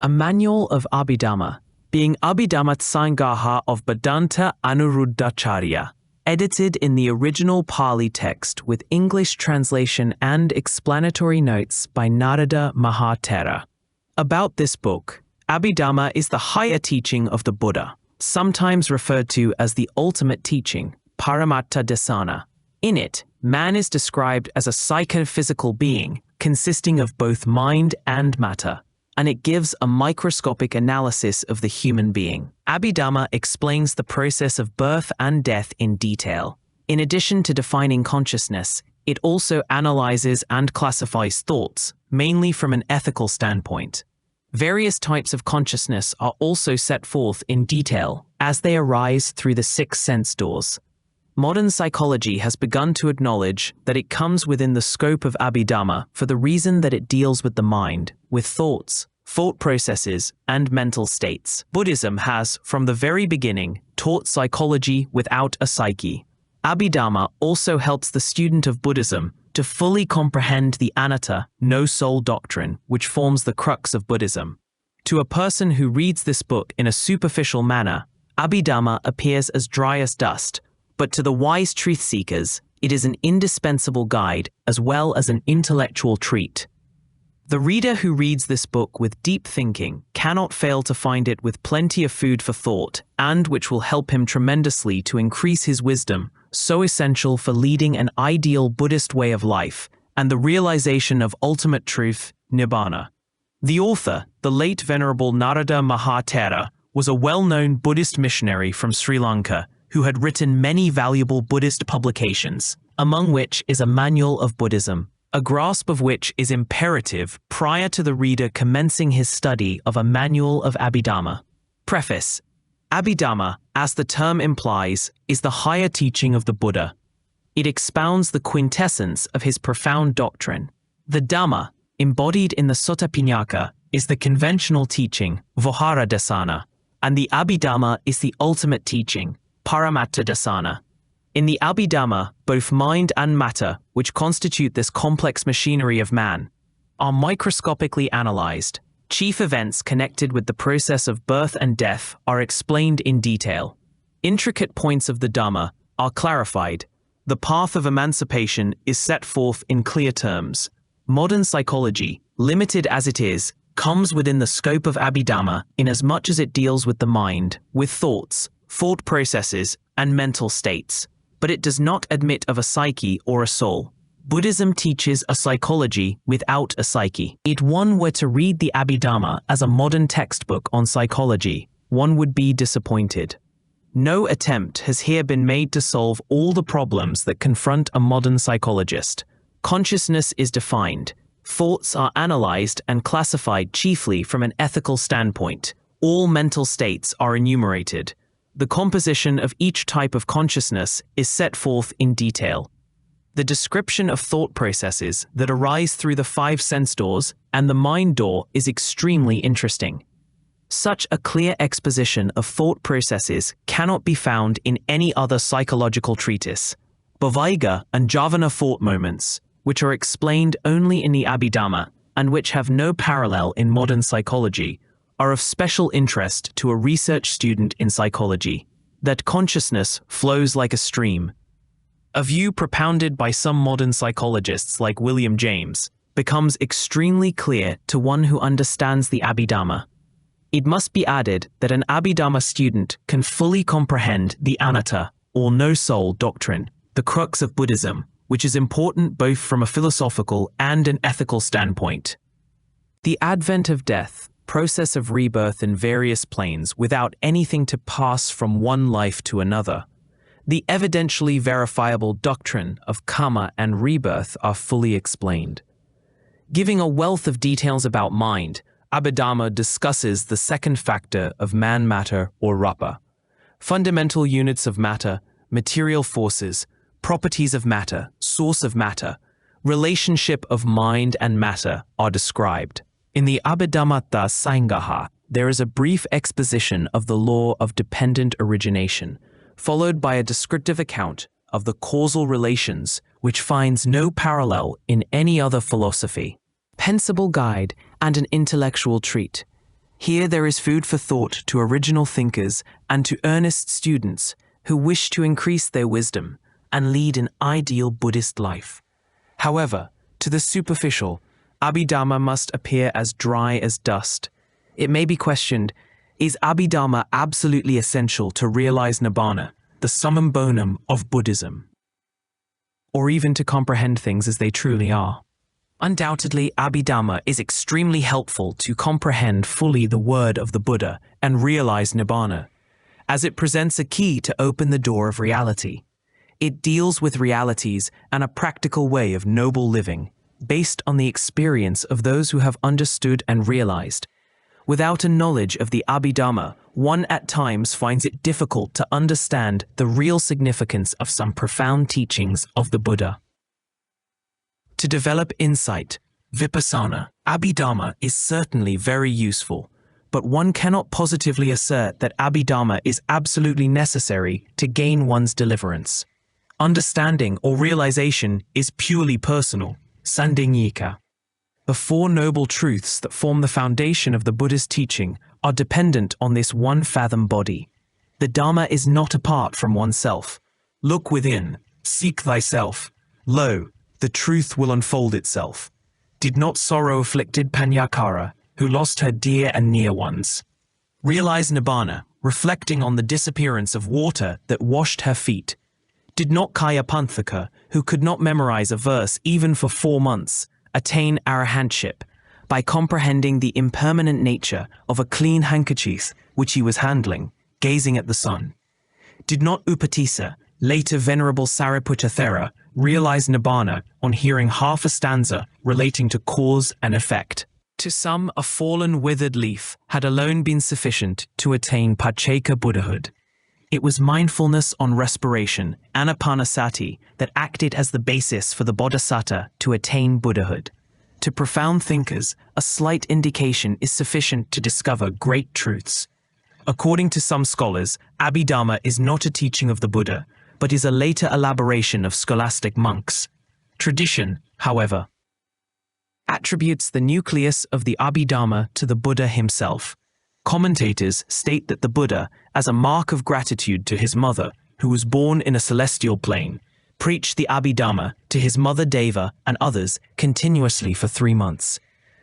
A manual of Abhidhamma, being Abhidhamma Sangaha of Bhadanta Anuruddhacharya, edited in the original Pali text with English translation and explanatory notes by Narada Maha Thera. About this book, Abhidhamma is the higher teaching of the Buddha, sometimes referred to as the ultimate teaching, paramattha desanā. In it, man is described as a psychophysical being consisting of both mind and matter, and it gives a microscopic analysis of the human being. Abhidhamma explains the process of birth and death in detail. In addition to defining consciousness, it also analyzes and classifies thoughts, mainly from an ethical standpoint. Various types of consciousness are also set forth in detail as they arise through the 6 sense doors. Modern psychology has begun to acknowledge that it comes within the scope of Abhidhamma for the reason that it deals with the mind, with thoughts, thought processes, and mental states. Buddhism has, from the very beginning, taught psychology without a psyche. Abhidhamma also helps the student of Buddhism to fully comprehend the Anatta, no-soul doctrine, which forms the crux of Buddhism. To a person who reads this book in a superficial manner, Abhidhamma appears as dry as dust, but to the wise truth seekers, it is an indispensable guide as well as an intellectual treat. The reader who reads this book with deep thinking cannot fail to find it with plenty of food for thought, and which will help him tremendously to increase his wisdom, so essential for leading an ideal Buddhist way of life and the realization of ultimate truth, Nibbāna. The author, the late Venerable Narada Maha Thera, was a well-known Buddhist missionary from Sri Lanka who had written many valuable Buddhist publications, among which is a Manual of Buddhism, a grasp of which is imperative prior to the reader commencing his study of a Manual of Abhidhamma. Preface. Abhidhamma, as the term implies, is the higher teaching of the Buddha. It expounds the quintessence of his profound doctrine. The Dhamma, embodied in the Sutta Pinnaqa, is the conventional teaching, Vihara desanā, and the Abhidhamma is the ultimate teaching, paramattha desanā. In the Abhidhamma, both mind and matter, which constitute this complex machinery of man, are microscopically analyzed. Chief events connected with the process of birth and death are explained in detail. Intricate points of the Dhamma are clarified. The path of emancipation is set forth in clear terms. Modern psychology, limited as it is, comes within the scope of Abhidhamma inasmuch as it deals with the mind, with thoughts, thought processes, and mental states, but it does not admit of a psyche or a soul. Buddhism teaches a psychology without a psyche. If one were to read the Abhidhamma as a modern textbook on psychology, one would be disappointed. No attempt has here been made to solve all the problems that confront a modern psychologist. Consciousness is defined. Thoughts are analyzed and classified chiefly from an ethical standpoint. All mental states are enumerated. The composition of each type of consciousness is set forth in detail. The description of thought processes that arise through the 5 sense doors and the mind door is extremely interesting. Such a clear exposition of thought processes cannot be found in any other psychological treatise. Bhavaiga and Javana thought moments, which are explained only in the Abhidhamma and which have no parallel in modern psychology, are of special interest to a research student in psychology. That consciousness flows like a stream. A view propounded by some modern psychologists like William James becomes extremely clear to one who understands the Abhidhamma. It must be added that an Abhidhamma student can fully comprehend the Anatta, or no-soul doctrine, the crux of Buddhism, which is important both from a philosophical and an ethical standpoint. The advent of death, process of rebirth in various planes without anything to pass from one life to another, the evidentially verifiable doctrine of karma and rebirth are fully explained. Giving a wealth of details about mind, Abhidhamma discusses the second factor of man-matter or rapa. Fundamental units of matter, material forces, properties of matter, source of matter, relationship of mind and matter are described. In the Abhidhamma Sangaha, there is a brief exposition of the law of dependent origination, followed by a descriptive account of the causal relations which finds no parallel in any other philosophy. Pensable guide and an intellectual treat. Here there is food for thought to original thinkers and to earnest students who wish to increase their wisdom and lead an ideal Buddhist life. However, to the superficial, Abhidhamma must appear as dry as dust. It may be questioned, is Abhidhamma absolutely essential to realize Nibbāna, the summum bonum of Buddhism, or even to comprehend things as they truly are? Undoubtedly, Abhidhamma is extremely helpful to comprehend fully the word of the Buddha and realize Nibbāna, as it presents a key to open the door of reality. It deals with realities and a practical way of noble living, based on the experience of those who have understood and realized. Without a knowledge of the Abhidhamma, one at times finds it difficult to understand the real significance of some profound teachings of the Buddha. To develop insight, vipassana, Abhidhamma is certainly very useful, but one cannot positively assert that Abhidhamma is absolutely necessary to gain one's deliverance. Understanding or realization is purely personal, sandinghika. The four noble truths that form the foundation of the Buddha's teaching are dependent on this one-fathom body. The Dharma is not apart from oneself. Look within, seek thyself. Lo, the truth will unfold itself. Did not sorrow afflicted Panyakara, who lost her dear and near ones, realize Nibbāna, reflecting on the disappearance of water that washed her feet? Did not Kayapanthaka, who could not memorize a verse even for 4 months, attain arahantship by comprehending the impermanent nature of a clean handkerchief which he was handling, gazing at the sun? Did not Upatissa, later Venerable Sariputta Thera, realize Nibbāna on hearing half a stanza relating to cause and effect? To some, a fallen withered leaf had alone been sufficient to attain Pacceka Buddhahood. It was mindfulness on respiration, anapanasati, that acted as the basis for the bodhisattva to attain Buddhahood. To profound thinkers, a slight indication is sufficient to discover great truths. According to some scholars, Abhidhamma is not a teaching of the Buddha, but is a later elaboration of scholastic monks. Tradition, however, attributes the nucleus of the Abhidhamma to the Buddha himself. Commentators state that the Buddha, as a mark of gratitude to his mother, who was born in a celestial plane, preached the Abhidhamma to his mother Deva and others continuously for 3 months.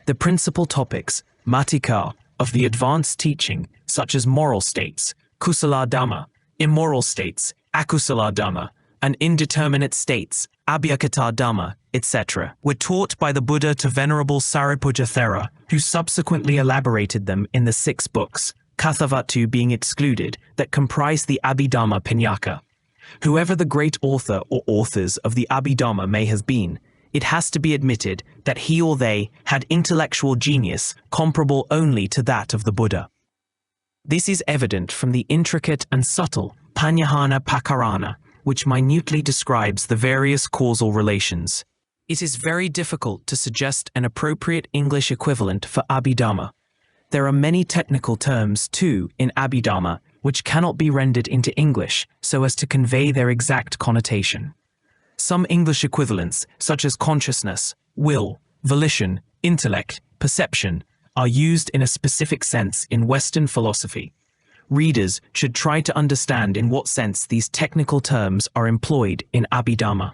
The principal topics, matika, of the advanced teaching, such as moral states, kusala dhamma, immoral states, akusala dhamma, and indeterminate states, abhyakata dhamma, etc., were taught by the Buddha to Venerable Sariputta Thera, who subsequently elaborated them in the 6 books, Kathavatu being excluded, that comprise the Abhidhamma Piññaka. Whoever the great author or authors of the Abhidhamma may have been, it has to be admitted that he or they had intellectual genius comparable only to that of the Buddha. This is evident from the intricate and subtle Paññāhana Pakarana, which minutely describes the various causal relations. It is very difficult to suggest an appropriate English equivalent for Abhidhamma. There are many technical terms, too, in Abhidhamma, which cannot be rendered into English so as to convey their exact connotation. Some English equivalents, such as consciousness, will, volition, intellect, perception, are used in a specific sense in Western philosophy. Readers should try to understand in what sense these technical terms are employed in Abhidhamma.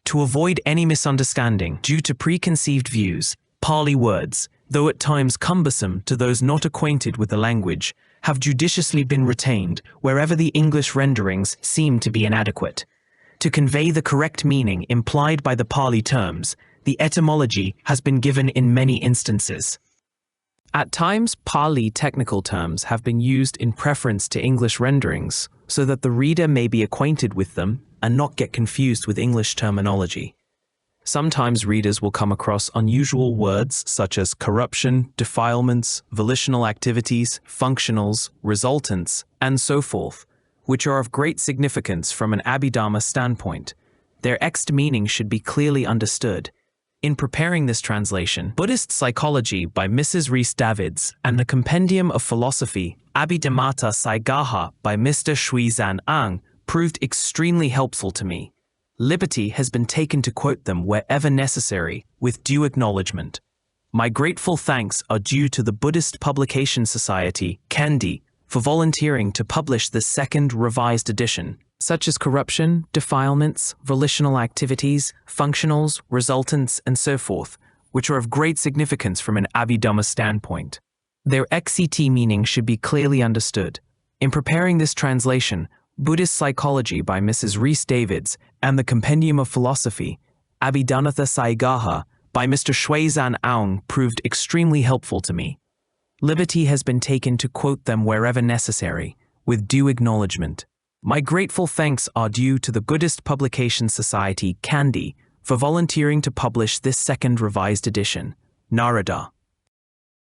To avoid any misunderstanding due to preconceived views, Pali words, though at times cumbersome to those not acquainted with the language, have judiciously been retained wherever the English renderings seem to be inadequate. To convey the correct meaning implied by the Pali terms, the etymology has been given in many instances. At times, Pali technical terms have been used in preference to English renderings, so that the reader may be acquainted with them and not get confused with English terminology. Sometimes readers will come across unusual words such as corruption, defilements, volitional activities, functionals, resultants, and so forth, which are of great significance from an Abhidhamma standpoint. Their extra meaning should be clearly understood. In preparing this translation, Buddhist Psychology by Mrs. Rhys Davids and the Compendium of Philosophy, Abhidhammata Saigaha by Mr. Shuizan Ang, proved extremely helpful to me. Liberty has been taken to quote them wherever necessary, with due acknowledgement. My grateful thanks are due to the Buddhist Publication Society, Kandi, for volunteering to publish this second revised edition, such as corruption, defilements, volitional activities, functionals, resultants, and so forth, which are of great significance from an Abhidhamma standpoint. Their XCT meaning should be clearly understood. In preparing this translation, Buddhist Psychology by Mrs. Rhys Davids and the Compendium of Philosophy, Abhidhamma Saigaha, by Mr. Shuizan Aung proved extremely helpful to me. Liberty has been taken to quote them wherever necessary, with due acknowledgement. My grateful thanks are due to the Buddhist Publication Society, Kandi, for volunteering to publish this second revised edition, Narada.